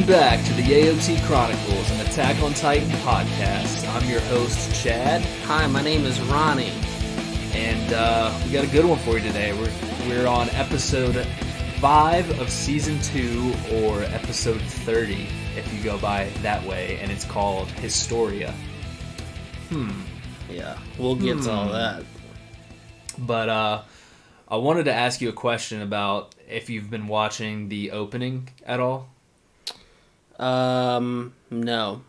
Welcome back to the AoT Chronicles, an Attack on Titan podcast. I'm your host, Chad. Hi, my name is Ronnie. And we got a good one for you today. We're on episode 5 of season 2, or episode 30, if you go by that way, and it's called Historia. Yeah, we'll get to all that. But I wanted to ask you a question about if you've been watching the opening at all. No.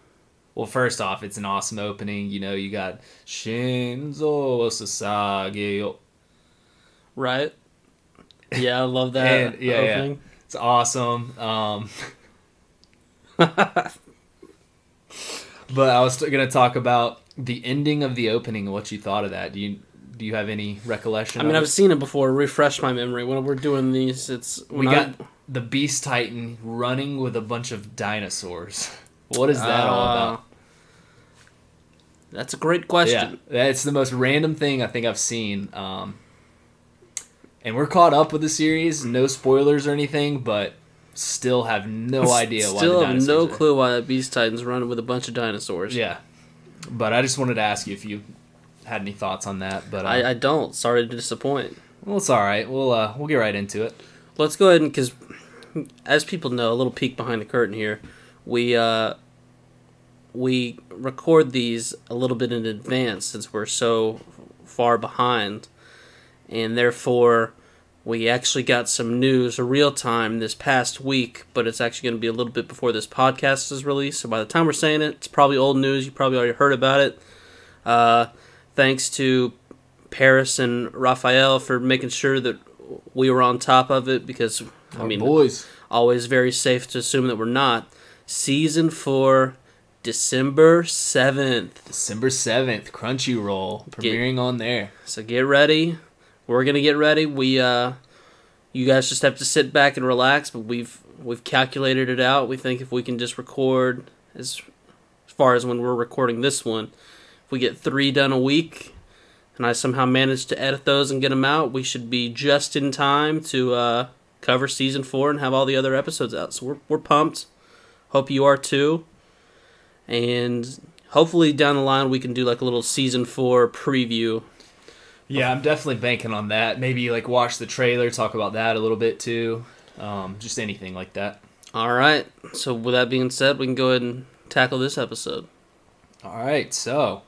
Well, first off, it's an awesome opening. You know, you got Shinzo Sasage. Right? Yeah, I love that And, opening. Yeah. It's awesome. But I was going to talk about the ending of the opening and what you thought of that. Do you have any recollection? I mean, I've seen it before. Refresh my memory. When we're doing these, we got the Beast Titan running with a bunch of dinosaurs. What is that all about? That's a great question. Yeah, that's the most random thing I think I've seen. And we're caught up with the series. No spoilers or anything, but still have no idea why the Still dinosaurs have no are. clue why that Beast Titan's running with a bunch of dinosaurs. Yeah. But I just wanted to ask you if you had any thoughts on that. But I don't. Sorry to disappoint. Well, it's all right. We'll get right into it. Let's go ahead and, because as people know, a little peek behind the curtain here, we record these a little bit in advance since we're so far behind, and therefore we actually got some news real time this past week, but it's actually going to be a little bit before this podcast is released, so by the time we're saying it, it's probably old news. You probably already heard about it. Thanks to Paris and Raphael for making sure that we were on top of it, because Boys. always very safe to assume that we're not. Season 4, December 7th. December 7th, Crunchyroll, premiering on there. So get ready. We're going to get ready. You guys just have to sit back and relax, but we've calculated it out. We think if we can just record, as far as when we're recording this one, if we get 3 done a week, and I somehow manage to edit those and get them out, we should be just in time to cover season 4 and have all the other episodes out. So we're pumped. Hope you are too. And hopefully down the line we can do like a little season 4 preview. Yeah, I'm definitely banking on that. Maybe like watch the trailer, talk about that a little bit too. Just anything like that. All right. So with that being said, we can go ahead and tackle this episode. All right, so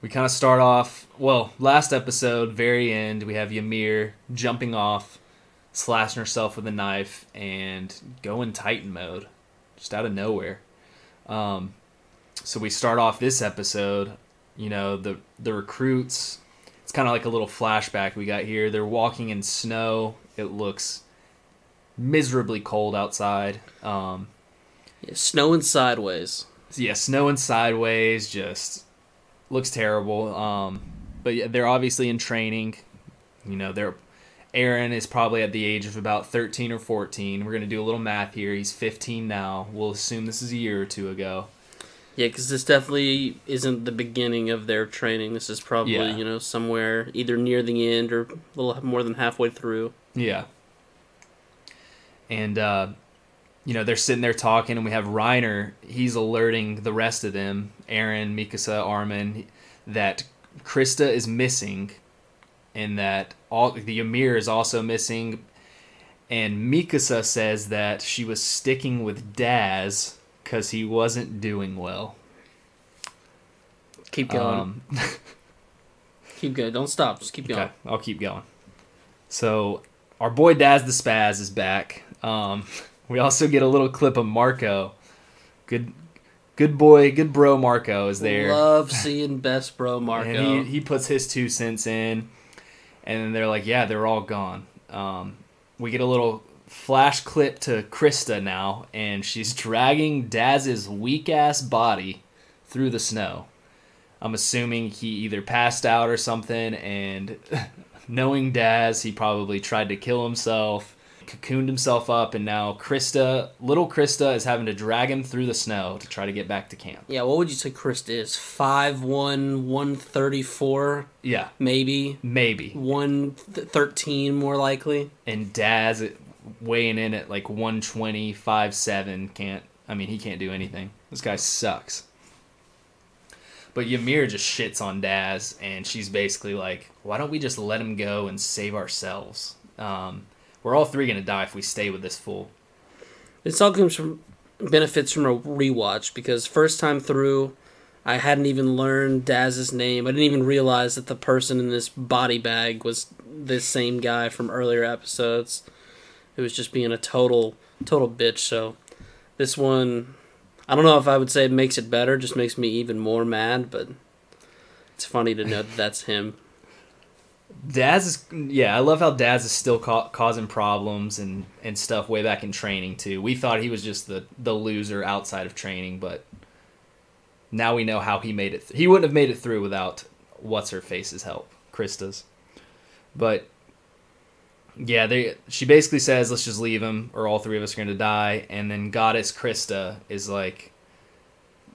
we kind of start off, well, last episode, very end, we have Ymir jumping off, slashing herself with a knife, and going Titan mode, just out of nowhere. So we start off this episode, you know, the recruits, it's kind of like a little flashback we got here. They're walking in snow. It looks miserably cold outside. Snowing sideways. Yeah, snowing sideways, just looks terrible. But yeah, they're obviously in training. You know, Eren is probably at the age of about 13 or 14. We're going to do a little math here. He's 15 now. We'll assume this is a year or two ago. Yeah, because this definitely isn't the beginning of their training. This is probably, somewhere either near the end or a little more than halfway through. Yeah. And, they're sitting there talking, and we have Reiner. He's alerting the rest of them, Eren, Mikasa, Armin, that Christa is missing, and that the Ymir is also missing. And Mikasa says that she was sticking with Daz because he wasn't doing well. Keep going. Keep going. Don't stop. Just keep going. Okay, I'll keep going. So, our boy Daz the Spaz is back. We also get a little clip of Marco. Good boy, good bro Marco is there. Love seeing best bro Marco. And he puts his 2 cents in, and then they're like, yeah, they're all gone. We get a little flash clip to Christa now, and she's dragging Daz's weak-ass body through the snow. I'm assuming he either passed out or something, and knowing Daz, he probably tried to kill himself, cocooned himself up, and now little Christa is having to drag him through the snow to try to get back to camp. Yeah, what would you say Christa is? 5'1", 134? Yeah. Maybe. 113 more likely. And Daz weighing in at like 120, 5'7", can't I mean, he can't do anything. This guy sucks. But Ymir just shits on Daz, and she's basically like, why don't we just let him go and save ourselves? We're all three going to die if we stay with this fool. This all comes from benefits from a rewatch, because first time through, I hadn't even learned Daz's name. I didn't even realize that the person in this body bag was this same guy from earlier episodes. It was just being a total bitch. So this one, I don't know if I would say it makes it better, just makes me even more mad, but it's funny to know that that's him. Daz is, yeah, I love how Daz is still causing problems and stuff way back in training, too. We thought he was just the loser outside of training, but now we know how he made it. He wouldn't have made it through without What's-Her-Face's help, Christa's. But, yeah, she basically says, let's just leave him, or all three of us are going to die, and then Goddess Christa is like,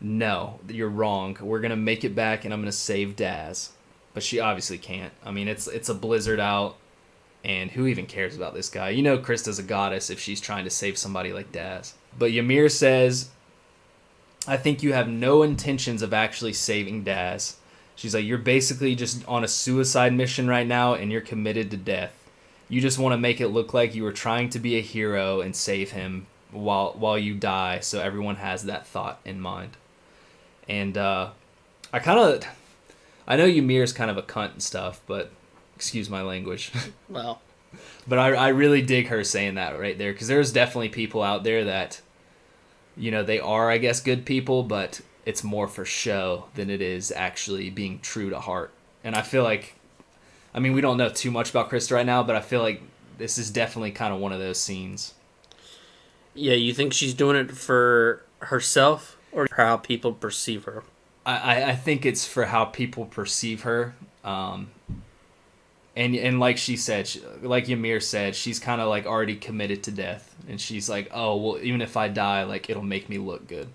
no, you're wrong. We're going to make it back, and I'm going to save Daz. But she obviously can't. I mean, it's a blizzard out, and who even cares about this guy? You know Krista's a goddess if she's trying to save somebody like Daz. But Ymir says, I think you have no intentions of actually saving Daz. She's like, you're basically just on a suicide mission right now, and you're committed to death. You just want to make it look like you were trying to be a hero and save him while you die, so everyone has that thought in mind. And I know Ymir's kind of a cunt and stuff, but excuse my language. Well. But I really dig her saying that right there, because there's definitely people out there that, you know, they are, I guess, good people, but it's more for show than it is actually being true to heart. And I feel like, I mean, we don't know too much about Christa right now, but I feel like this is definitely kind of one of those scenes. Yeah, you think she's doing it for herself or for how people perceive her? I think it's for how people perceive her. And like she said, like Ymir said, she's kind of like already committed to death. And she's like, oh, well, even if I die, like, it'll make me look good.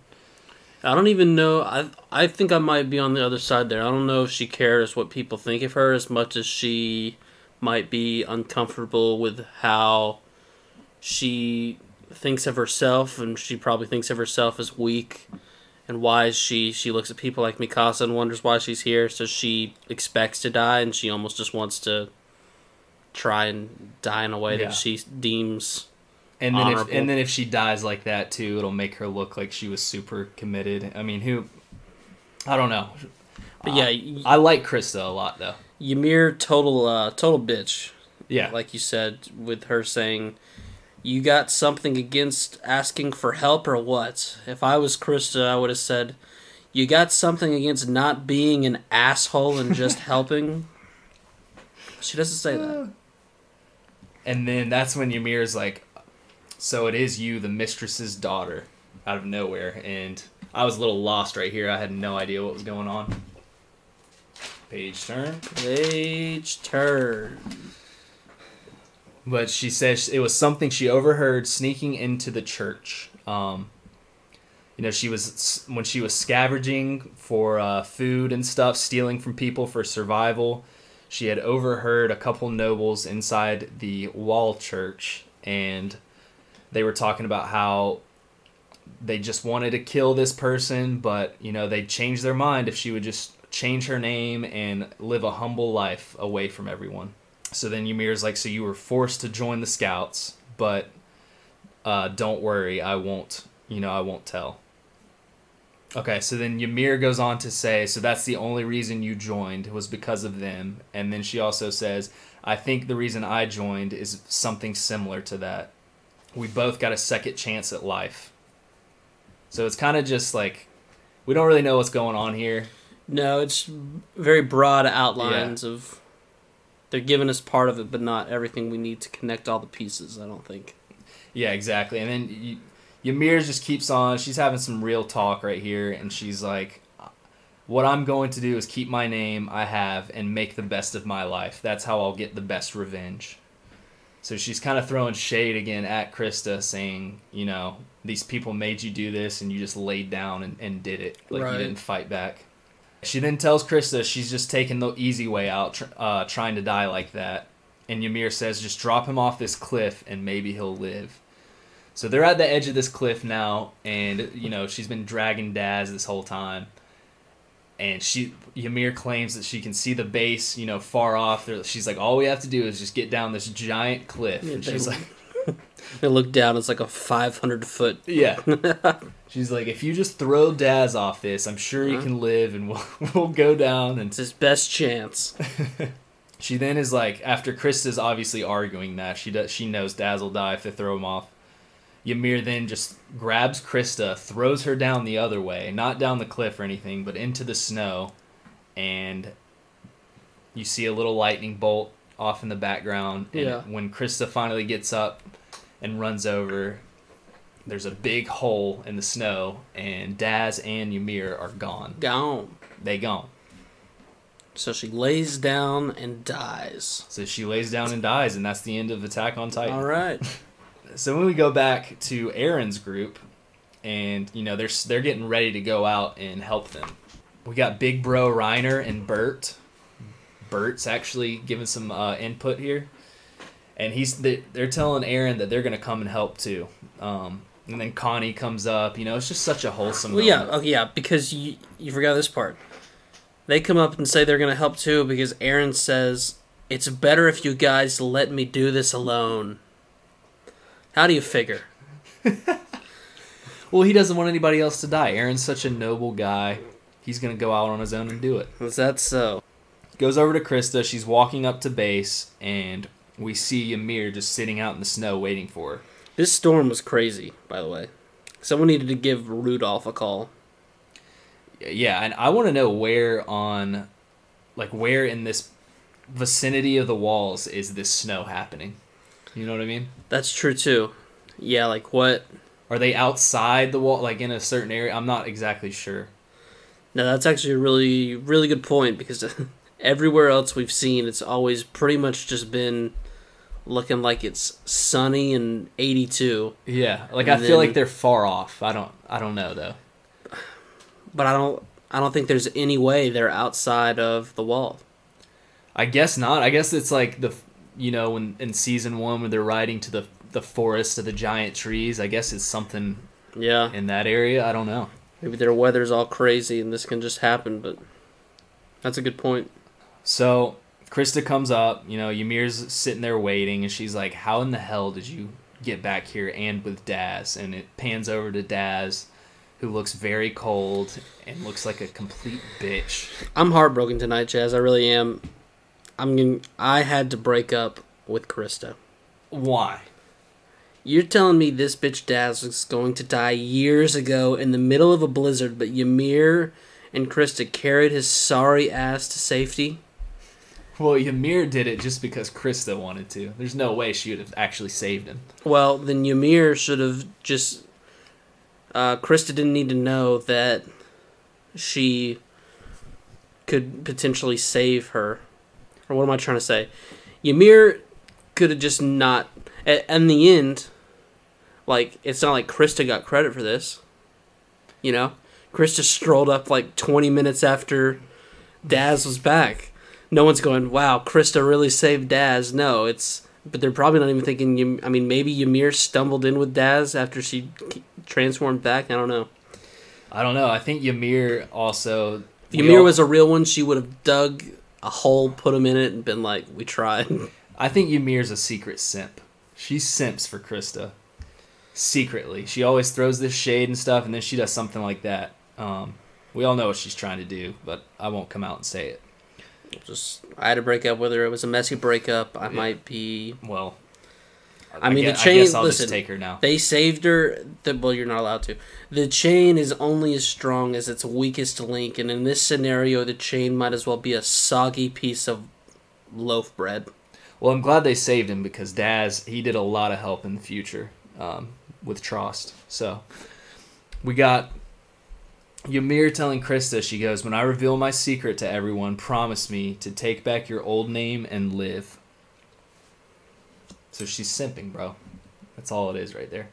I don't even know. I think I might be on the other side there. I don't know if she cares what people think of her as much as she might be uncomfortable with how she thinks of herself, and she probably thinks of herself as weak. And why she looks at people like Mikasa and wonders why she's here. So she expects to die, and she almost just wants to try and die in a way that she deems honorable. And then if she dies like that too, it'll make her look like she was super committed. I mean, I don't know. But yeah, I like Christa a lot though. Ymir, total bitch. Yeah, like you said, with her saying, you got something against asking for help or what? If I was Christa, I would have said, you got something against not being an asshole and just helping? She doesn't say that. And then that's when Ymir's like, so it is you, the mistress's daughter, out of nowhere. And I was a little lost right here. I had no idea what was going on. Page turn. But she says it was something she overheard sneaking into the church. You know, when she was scavenging for food and stuff, stealing from people for survival, she had overheard a couple nobles inside the wall church, and they were talking about how they just wanted to kill this person, but, you know, they'd change their mind if she would just change her name and live a humble life away from everyone. So then Ymir's like, so you were forced to join the scouts, but don't worry, I won't tell. Okay, so then Ymir goes on to say, so that's the only reason you joined was because of them. And then she also says, I think the reason I joined is something similar to that. We both got a second chance at life. So it's kind of just like, we don't really know what's going on here. No, it's very broad outlines of... They're giving us part of it, but not everything we need to connect all the pieces, I don't think. Yeah, exactly. And then Ymir just keeps on. She's having some real talk right here, and she's like, what I'm going to do is keep my name I have and make the best of my life. That's how I'll get the best revenge. So she's kind of throwing shade again at Christa, saying, you know, these people made you do this, and you just laid down and did it. Like, you didn't fight back. She then tells Christa she's just taking the easy way out, trying to die like that. And Ymir says, just drop him off this cliff and maybe he'll live. So they're at the edge of this cliff now, and, you know, she's been dragging Daz this whole time. And Ymir claims that she can see the base, you know, far off. She's like, all we have to do is just get down this giant cliff. Yeah, and she's like... They look down, it's like a 500-foot... Yeah. She's like, if you just throw Daz off this, I'm sure he can live, and we'll go down. And it's his best chance. She then is like, after Christa's obviously arguing that, she knows Daz will die if they throw him off. Ymir then just grabs Christa, throws her down the other way, not down the cliff or anything, but into the snow, and you see a little lightning bolt off in the background. And when Christa finally gets up and runs over, there's a big hole in the snow, and Daz and Ymir are gone. They gone. So she lays down and dies. So she lays down and dies, and that's the end of Attack on Titan. All right. So when we go back to Eren's group, and you know they're getting ready to go out and help them. We got Big Bro Reiner and Bert. Bert's actually giving some input here, and they're telling Eren that they're gonna come and help too. And then Connie comes up. You know, it's just such a wholesome. Well, yeah, because you forgot this part. They come up and say they're gonna help too because Eren says it's better if you guys let me do this alone. How do you figure? Well, he doesn't want anybody else to die. Eren's such a noble guy. He's going to go out on his own and do it. Is that so? Goes over to Christa. She's walking up to base, and we see Ymir just sitting out in the snow waiting for her. This storm was crazy, by the way. Someone needed to give Rudolph a call. Yeah, and I want to know where in this vicinity of the walls is this snow happening. You know what I mean? That's true, too. Yeah, like what? Are they outside the wall, like in a certain area? I'm not exactly sure. No, that's actually a really, really good point, because everywhere else we've seen, it's always pretty much just been looking like it's sunny and 82. Yeah, like I feel like they're far off. I don't know, though. But I don't think there's any way they're outside of the wall. I guess not. I guess it's like when in season 1 when they're riding to the forest of the giant trees, I guess it's something in that area. I don't know. Maybe their weather's all crazy and this can just happen, but that's a good point. So Christa comes up, Ymir's sitting there waiting, and she's like, how in the hell did you get back here and with Daz? And it pans over to Daz, who looks very cold and looks like a complete bitch. I'm heartbroken tonight, Chaz. I really am. I had to break up with Christa. Why? You're telling me this bitch Daz was going to die years ago in the middle of a blizzard, but Ymir and Christa carried his sorry ass to safety? Well, Ymir did it just because Christa wanted to. There's no way she would have actually saved him. Well, then Ymir should have just... Christa didn't need to know that she could potentially save her. Or what am I trying to say? Ymir could have just not... In the end, like, it's not like Christa got credit for this. You know? Christa strolled up like 20 minutes after Daz was back. No one's going, wow, Christa really saved Daz. No, it's... But they're probably not even thinking... I mean, maybe Ymir stumbled in with Daz after she transformed back. I don't know. I think Ymir also... If Ymir was a real one, she would have dug a hole, put him in it, and been like, we tried. I think Ymir's a secret simp. She simps for Christa. Secretly. She always throws this shade and stuff, and then she does something like that. We all know what she's trying to do, but I won't come out and say it. I had to break up with her. It was a messy breakup. I might be... Well... I mean, the chain... I guess I'll just take her now. They saved her... Well, you're not allowed to. The chain is only as strong as its weakest link, and in this scenario, the chain might as well be a soggy piece of loaf bread. Well, I'm glad they saved him, because Daz, he did a lot of help in the future with Trost. So, we got Ymir telling Christa, she goes, when I reveal my secret to everyone, promise me to take back your old name and live. So she's simping, bro. That's all it is right there.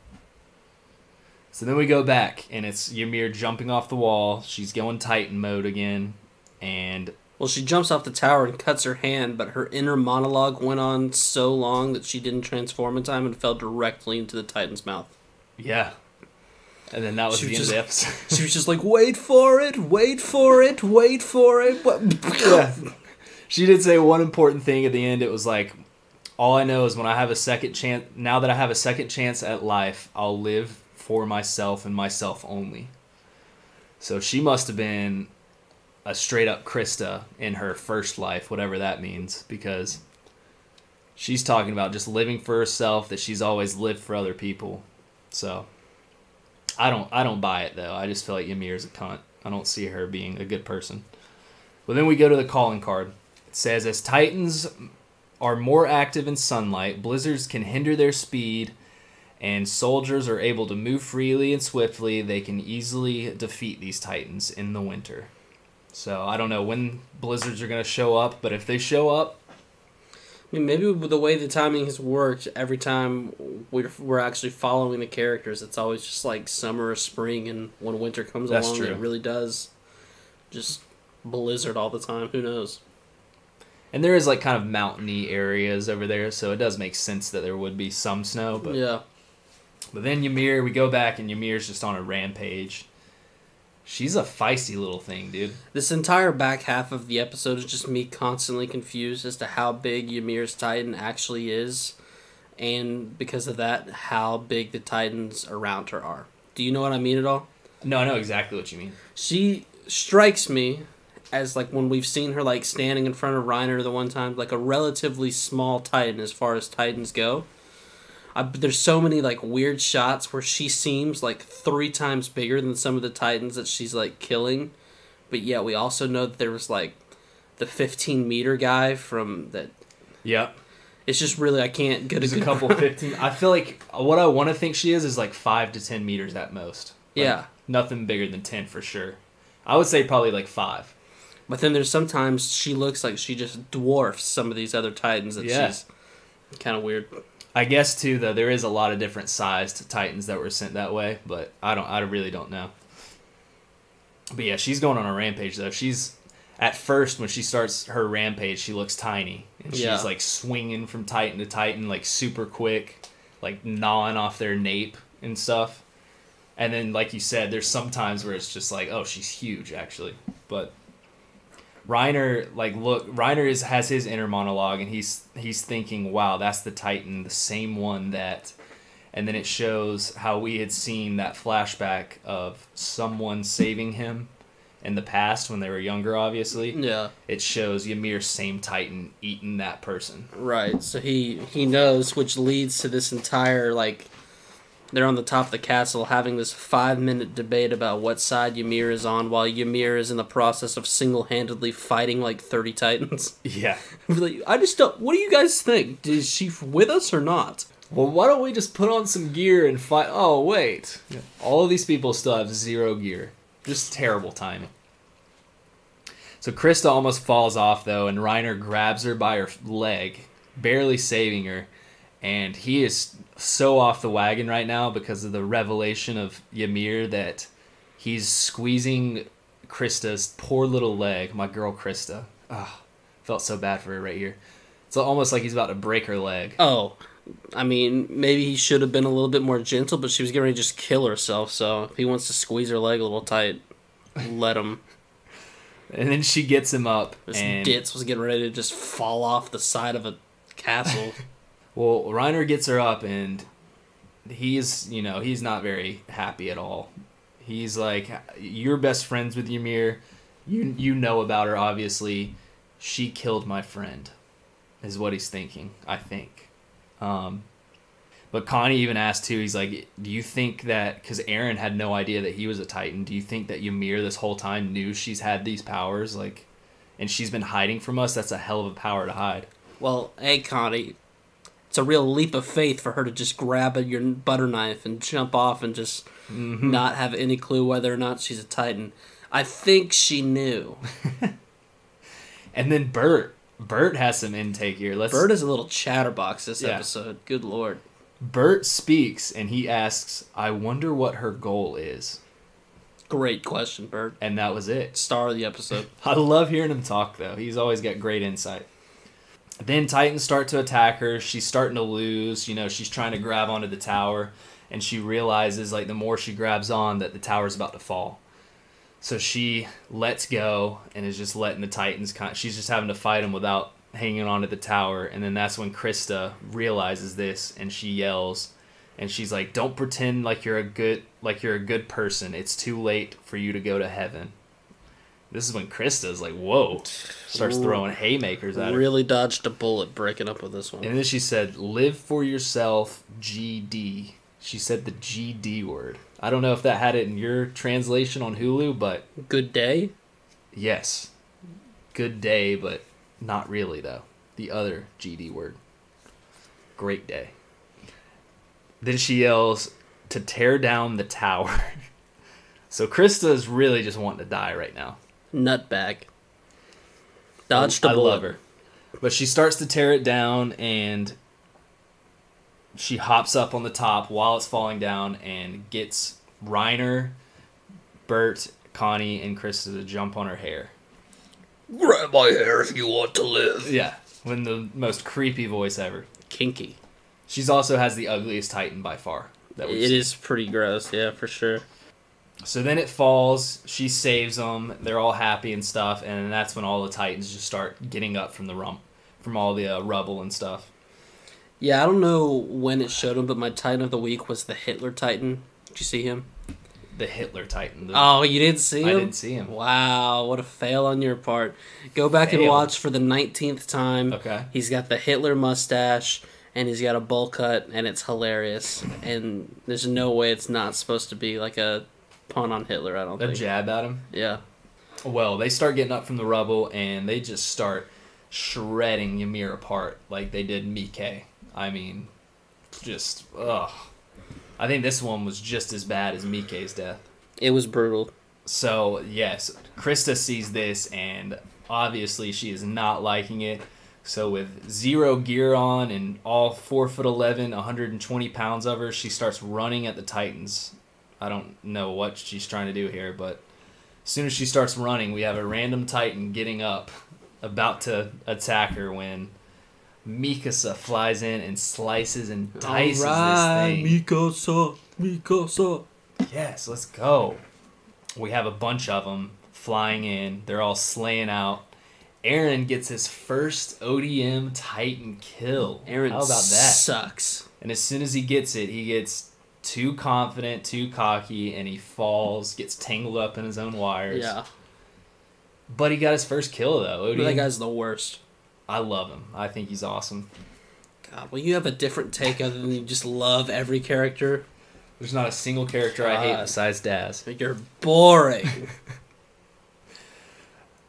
So then we go back, and it's Ymir jumping off the wall. She's going Titan mode again, and... Well, she jumps off the tower and cuts her hand, but her inner monologue went on so long that she didn't transform in time and fell directly into the Titan's mouth. Yeah. And then that was the end of the episode. She was just like, wait for it, wait for it, wait for it. Yeah. She did say one important thing at the end. It was like, all I know is when I have a second chance, now that I have a second chance at life, I'll live for myself and myself only. So she must have been a straight up Christa in her first life, whatever that means, because she's talking about just living for herself, that she's always lived for other people. So I don't buy it though. I just feel like Ymir is a cunt. I don't see her being a good person. But then we go to the calling card. It says, as Titans are more active in sunlight, blizzards can hinder their speed, and soldiers are able to move freely and swiftly. They can easily defeat these Titans in the winter. So I don't know when blizzards are going to show up, but if they show up... I mean, maybe the way the timing has worked, every time we're actually following the characters, it's always just like summer or spring, and when winter comes along, it really does just blizzard all the time. Who knows? And there is like kind of mountainy areas over there, so it does make sense that there would be some snow. But yeah. But then Ymir, we go back, and Ymir's just on a rampage. She's a feisty little thing, dude. This entire back half of the episode is just me constantly confused as to how big Ymir's Titan actually is, and because of that, how big the Titans around her are. Do you know what I mean at all? No, I know exactly what you mean. She strikes me as, like, when we've seen her, like, standing in front of Reiner the one time, like a relatively small Titan as far as Titans go. There's so many, like, weird shots where she seems, like, 3 times bigger than some of the Titans that she's, like, killing. But, yeah, we also know that there was, like, the 15-meter guy from that... Yep. It's just really, I can't get There's a couple 15... I feel like what I want to think she is, like, 5 to 10 meters at most. Like, yeah. Nothing bigger than 10 for sure. I would say probably, like, 5. But then there's sometimes she looks like she just dwarfs some of these other Titans that she's kind of weird. I guess too, though, there is a lot of different sized Titans that were sent that way, but I really don't know. But yeah, she's going on a rampage though. She's at first when she starts her rampage, she looks tiny, and she's like swinging from Titan to Titan, like super quick, like gnawing off their nape and stuff. And then, like you said, there's some times where it's just like, oh, she's huge actually, but. Reiner, has his inner monologue, and he's thinking, wow, that's the Titan, the same one that... And then it shows how we had seen that flashback of someone saving him in the past when they were younger, obviously. Yeah. It shows Ymir's same Titan eating that person. Right, so he knows, which leads to this entire, like... They're on the top of the castle having this 5-minute debate about what side Ymir is on, while Ymir is in the process of single-handedly fighting like 30 Titans. Yeah. I just don't... What do you guys think? Is she with us or not? Well, why don't we just put on some gear and fight... Oh, wait. Yeah. All of these people still have 0 gear. Just terrible timing. So Christa almost falls off, though, and Reiner grabs her by her leg, barely saving her. And he is so off the wagon right now because of the revelation of Ymir that he's squeezing Krista's poor little leg, my girl Christa. Felt so bad for her right here. It's almost like he's about to break her leg. Oh, I mean, maybe he should have been a little bit more gentle, but she was getting ready to just kill herself, so if he wants to squeeze her leg a little tight, let him. And then she gets him up. This ditz was getting ready to just fall off the side of a castle. Well, Reiner gets her up, and he's not very happy at all. He's like, you're best friends with Ymir. You know about her, obviously. She killed my friend, is what he's thinking, I think. But Connie even asked, too, he's like, do you think that, because Eren had no idea that he was a Titan, do you think that Ymir this whole time knew she's had these powers, like, and she's been hiding from us? That's a hell of a power to hide. Well, hey, Connie... It's a real leap of faith for her to just grab your butter knife and jump off and just not have any clue whether or not she's a Titan. I think she knew. And then Bert has some intake here. Bert is a little chatterbox this episode. Good Lord. Bert speaks and he asks, I wonder what her goal is. Great question, Bert. And that was it. Star of the episode. I love hearing him talk, though. He's always got great insight. Then Titans start to attack her. She's starting to lose. She's trying to grab onto the tower. and she realizes, like, the more she grabs on, that the tower's about to fall. So she lets go and is just letting the Titans she's just having to fight them without hanging on to the tower. And then that's when Christa realizes this, and she yells, and she's like, "Don't pretend like you're a good person. It's too late for you to go to heaven." This is when Krista's like, "Whoa!" Starts throwing haymakers at her. Really dodged a bullet breaking up with this one. And then she said, "Live for yourself, GD." She said the GD word. I don't know if that had it in your translation on Hulu, but... Good day? Yes. Good day, but not really, though. The other GD word. Great day. Then she yells to tear down the tower. So Christa is really just wanting to die right now. Nutbag. Dodged a bullet. I love her. But she starts to tear it down, and she hops up on the top while it's falling down and gets Reiner, Bert, Connie, and Christa to jump on her hair. Grab my hair if you want to live. Yeah, with the most creepy voice ever. Kinky. She's also has the ugliest Titan by far. It is pretty gross, yeah, for sure. So then it falls, she saves them, they're all happy and stuff, and that's when all the Titans just start getting up from all the rubble and stuff. Yeah, I don't know when it showed him, but my Titan of the week was the Hitler Titan. Did you see him? The Hitler Titan. Oh, you didn't see him? I didn't see him. Wow, what a fail on your part. Go back and watch for the 19th time. Okay. He's got the Hitler mustache, and he's got a bowl cut, and it's hilarious. And there's no way it's not supposed to be like a pun on Hitler, I don't think. A jab at him? Yeah. Well, they start getting up from the rubble, and they just start shredding Ymir apart like they did Mike. I mean, just, ugh. I think this one was just as bad as Mike's death. It was brutal. So, yes, Christa sees this, and obviously she is not liking it. So with zero gear on and all 4'11", 120 pounds of her, she starts running at the Titans. I don't know what she's trying to do here, but as soon as she starts running, we have a random Titan getting up, about to attack her when Mikasa flies in and slices and dices this thing. Mikasa. Yes, let's go. We have a bunch of them flying in. They're all slaying out. Eren gets his first ODM Titan kill. Eren How about that? Sucks. And as soon as he gets it, he gets too confident, too cocky, and he falls, gets tangled up in his own wires. Yeah. But he got his first kill, though. That guy's the worst. I love him. I think he's awesome. God, well, you have a different take other than you just love every character. There's not a single character I hate besides Daz. You're boring.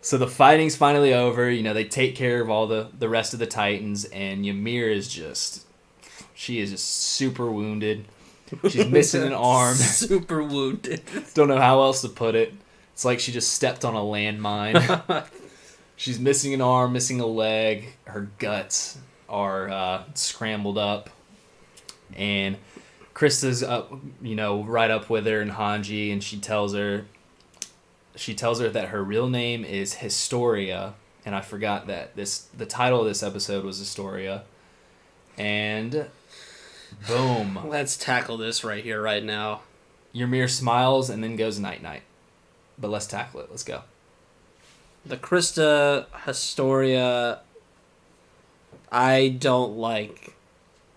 So the fighting's finally over. You know, they take care of all the rest of the Titans, and Ymir is just... She is just super wounded. She's missing an arm. Super wounded. Don't know how else to put it. It's like she just stepped on a landmine. She's missing an arm, missing a leg. Her guts are scrambled up. And Krista's up, right up with her and Hanji, and she tells her that her real name is Historia, and I forgot that the title of this episode was Historia. And boom. Let's tackle this right here, right now. Ymir smiles and then goes night-night. But let's tackle it. Let's go. The Christa Historia, I don't like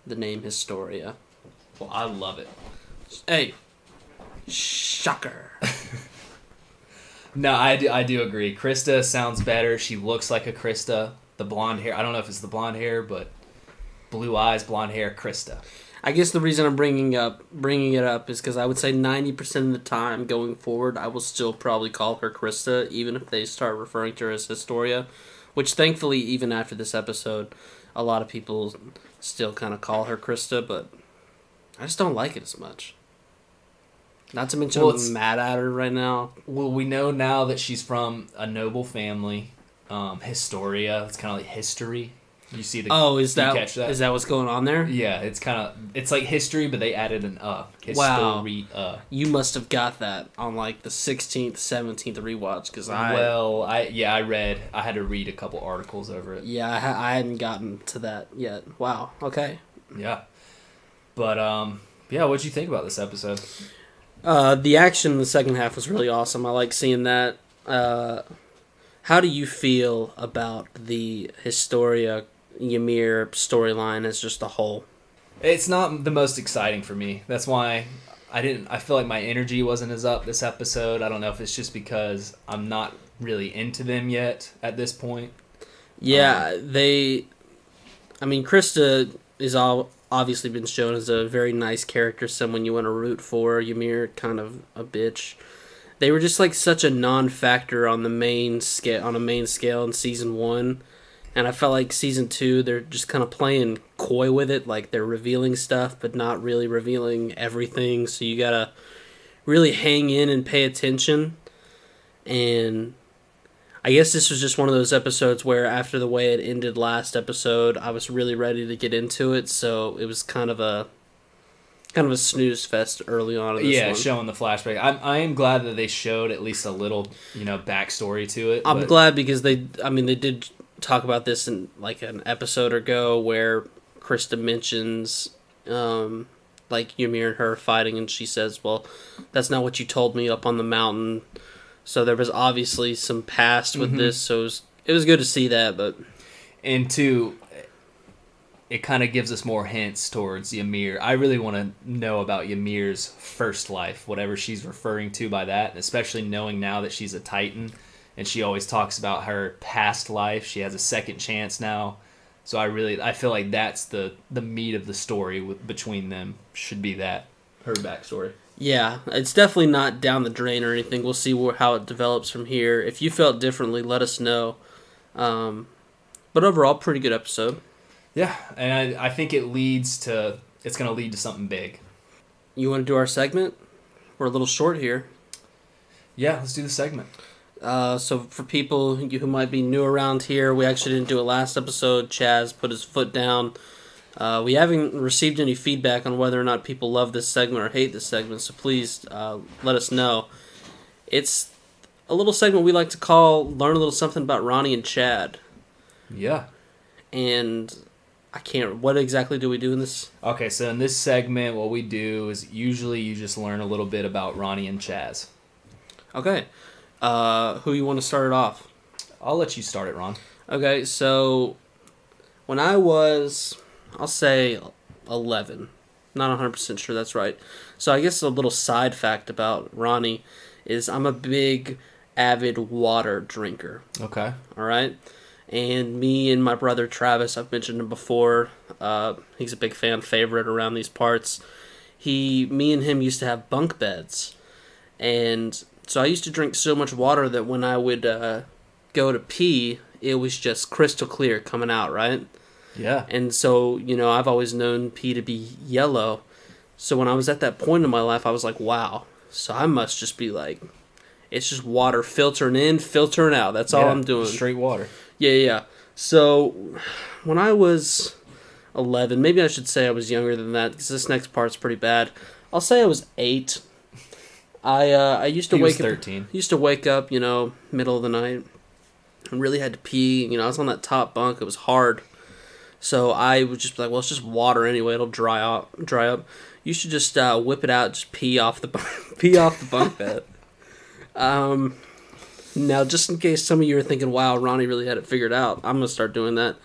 the name Historia. Well, I love it. Hey, shocker. No, I do agree. Christa sounds better. She looks like a Christa. The blonde hair, I don't know if it's the blonde hair, but blue eyes, blonde hair, Christa. I guess the reason I'm bringing it up is because I would say 90% of the time going forward, I will still probably call her Christa, even if they start referring to her as Historia, which thankfully, even after this episode, a lot of people still kind of call her Christa, but I just don't like it as much. Not to mention I'm mad at her right now. Well, we know now that she's from a noble family. Historia, it's kind of like history. You see the catch that? Is that what's going on there? Yeah, it's like history, but they added an Wow. Historia. You must have got that on like the 16th, 17th rewatch because I had to read a couple articles over it. Yeah, I hadn't gotten to that yet. Wow. Okay. Yeah, but Yeah, what'd you think about this episode? The action in the second half was really awesome. I like seeing that. How do you feel about the Historia Ymir storyline as just a whole? It's not the most exciting for me. That's why I feel like my energy wasn't as up this episode. I don't know if it's just because I'm not really into them yet at this point. Yeah, Christa is obviously been shown as a very nice character, someone you want to root for. Ymir, kind of a bitch. They were just like such a non-factor on a main scale in season 1, and I felt like season 2 they're just kind of playing coy with it, like they're revealing stuff but not really revealing everything. So you gotta really hang in and pay attention. And I guess this was just one of those episodes where after the way it ended last episode, I was really ready to get into it. So it was kind of a snooze fest early on in this one. Showing the flashback. I am glad that they showed at least a little, backstory to it. I'm glad because they did talk about this in like an episode ago where Christa mentions like Ymir and her fighting, and she says, well, that's not what you told me up on the mountain. So there was obviously some past with this, so it was good to see that. And two, it kind of gives us more hints towards Ymir. I really want to know about Ymir's first life, whatever she's referring to by that, especially knowing now that she's a Titan, and she always talks about her past life. She has a second chance now. So I feel like that's the meat of the story between them, should be that, her backstory. Yeah, it's definitely not down the drain or anything. We'll see how it develops from here. If you felt differently, let us know. But overall, pretty good episode. Yeah, and I think it's going to lead to something big. You want to do our segment? We're a little short here. Yeah, let's do the segment. So for people who might be new around here, we actually didn't do it last episode. Chaz put his foot down. We haven't received any feedback on whether or not people love this segment or hate this segment, so please let us know. It's a little segment we like to call Learn a Little Something About Ronnie and Chad. Yeah. And what exactly do we do in this? Okay, so in this segment, what we do is usually you just learn a little bit about Ronnie and Chaz. Okay. Who you want to start it off? I'll let you start it, Ron. Okay, so when I was, I'll say 11. Not 100% sure that's right. So I guess a little side fact about Ronnie is I'm a big, avid water drinker. Okay. All right? And me and my brother Travis, I've mentioned him before. He's a big fan favorite around these parts. Me and him used to have bunk beds. And so I used to drink so much water that when I would go to pee, it was just crystal clear coming out, right? Yeah. And so, I've always known pee to be yellow. So when I was at that point in my life, I was like, wow. So I must just be like, it's just water filtering in, filtering out. That's all I'm doing. Straight water. Yeah. So when I was 11, maybe I should say I was younger than that because this next part's pretty bad. I'll say I was 8. I used to He wake was 13. up. Used to wake up, middle of the night, and really had to pee. I was on that top bunk. It was hard, so I would just be like, "Well, it's just water anyway. It'll dry up." You should just whip it out, just pee off the bunk bed. Now, just in case some of you are thinking, "Wow, Ronnie really had it figured out," I'm gonna start doing that.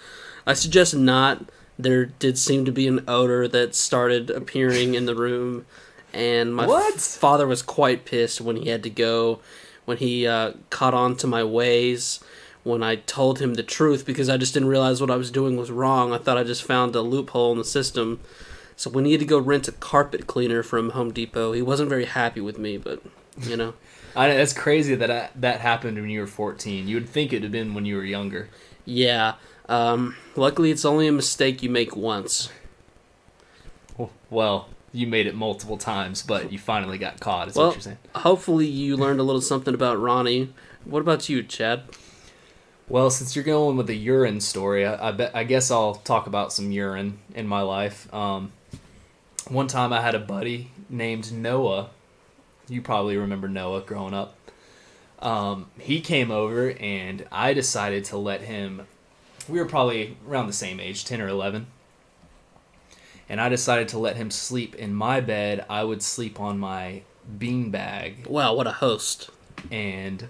I suggest not. There did seem to be an odor that started appearing in the room. And my father was quite pissed when he had to go, when he caught on to my ways, when I told him the truth, because I just didn't realize what I was doing was wrong. I thought I just found a loophole in the system. So when he had to go rent a carpet cleaner from Home Depot, he wasn't very happy with me, but, I know, it's crazy that that happened when you were 14. You would think it would have been when you were younger. Yeah. Luckily, it's only a mistake you make once. Well, you made it multiple times, but you finally got caught, is what you're saying. Hopefully you learned a little something about Ronnie. What about you, Chad? Well, since you're going with the urine story, I guess I'll talk about some urine in my life. One time I had a buddy named Noah. You probably remember Noah growing up. He came over, and I decided to let him... We were probably around the same age, 10 or 11. and I decided to let him sleep in my bed. I would sleep on my beanbag. Wow, what a host. And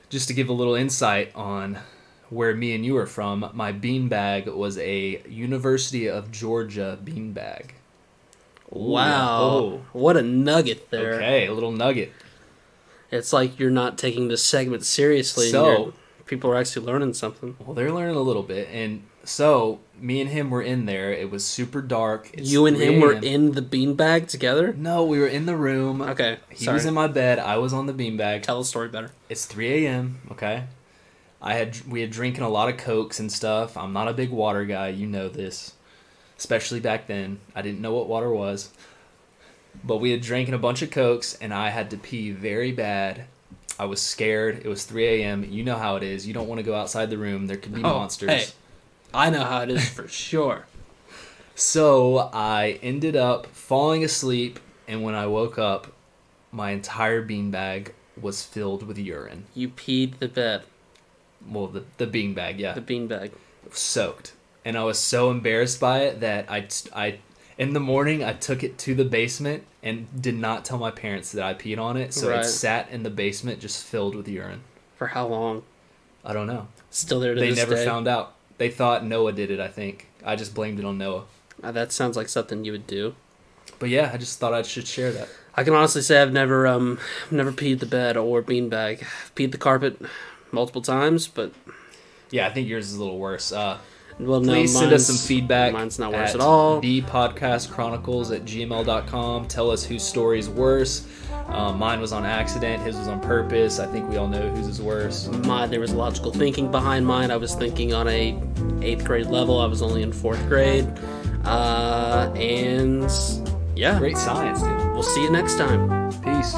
just to give a little insight on where me and you are from, my beanbag was a University of Georgia beanbag. Wow. Oh. What a nugget there. Okay, a little nugget. It's like you're not taking this segment seriously. So, people are actually learning something. Well, they're learning a little bit. And so, me and him were in there. It was super dark. You and him were in the beanbag together? No, we were in the room. Okay, He was in my bed. I was on the beanbag. Tell the story better. It's 3 a.m., okay? We had drinking a lot of Cokes and stuff. I'm not a big water guy. You know this. Especially back then. I didn't know what water was. But we had drinking a bunch of Cokes, and I had to pee very bad. I was scared. It was 3 a.m. You know how it is. You don't want to go outside the room. There could be monsters. Hey, I know how it is for sure. So I ended up falling asleep, and when I woke up, my entire beanbag was filled with urine. You peed the bed. Well, the beanbag, yeah. The beanbag. It was soaked. And I was so embarrassed by it that I in the morning, I took it to the basement and did not tell my parents that I peed on it. So Right. it sat in the basement just filled with urine. For how long? I don't know. Still there to They this never day? found out. They thought Noah did it, I think. I just blamed it on Noah. That sounds like something you would do. But yeah, I just thought I should share that. I can honestly say I've never peed the bed or beanbag. I've peed the carpet multiple times, but Yeah, I think yours is a little worse. well, no, Please send us some feedback. Mine's not worse at all. thepodcastchronicles@gmail.com. Tell us whose story's worse. Mine was on accident. His was on purpose. I think we all know whose is worse. There was logical thinking behind mine. I was thinking on a 8th grade level. I was only in 4th grade. And yeah. Great science, dude. We'll see you next time. Peace.